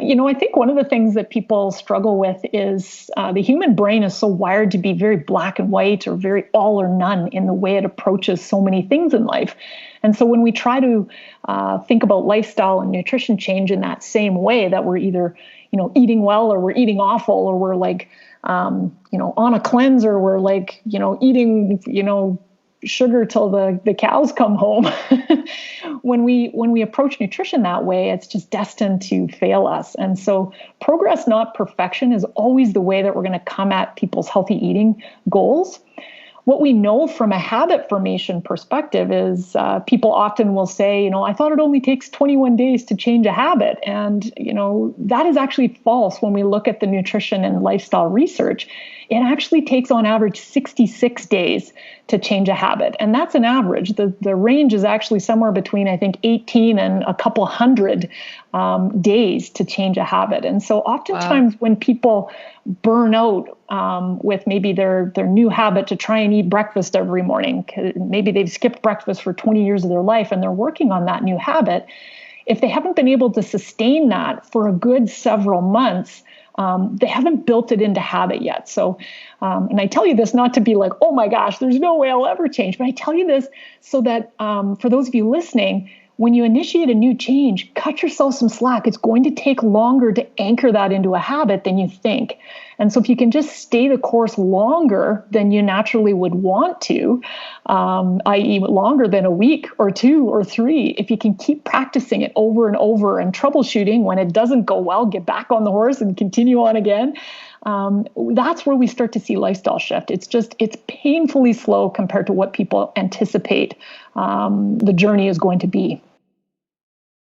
I think one of the things that people struggle with is the human brain is so wired to be very black and white or very all or none in the way it approaches so many things in life. And so when we try to think about lifestyle and nutrition change in that same way, that we're either, eating well or we're eating awful, or we're like, on a cleanse, or we're like, eating, sugar till the cows come home. When we approach nutrition that way, it's just destined to fail us. And so progress, not perfection, is always the way that we're going to come at people's healthy eating goals. What we know from a habit formation perspective is people often will say, I thought it only takes 21 days to change a habit. And, that is actually false when we look at the nutrition and lifestyle research. It actually takes on average 66 days to change a habit. And that's an average. The range is actually somewhere between, I think, 18 and a couple hundred days to change a habit. And so oftentimes when people burn out with maybe their new habit to try and eat breakfast every morning, maybe they've skipped breakfast for 20 years of their life and they're working on that new habit, if they haven't been able to sustain that for a good several months, they haven't built it into habit yet. So, and I tell you this not to be like, oh my gosh, there's no way I'll ever change. But I tell you this so that for those of you listening, when you initiate a new change, cut yourself some slack. It's going to take longer to anchor that into a habit than you think. And so if you can just stay the course longer than you naturally would want to, i.e. longer than a week or 2 or 3, if you can keep practicing it over and over and troubleshooting when it doesn't go well, get back on the horse and continue on again, that's where we start to see lifestyle shift. It's painfully slow compared to what people anticipate the journey is going to be.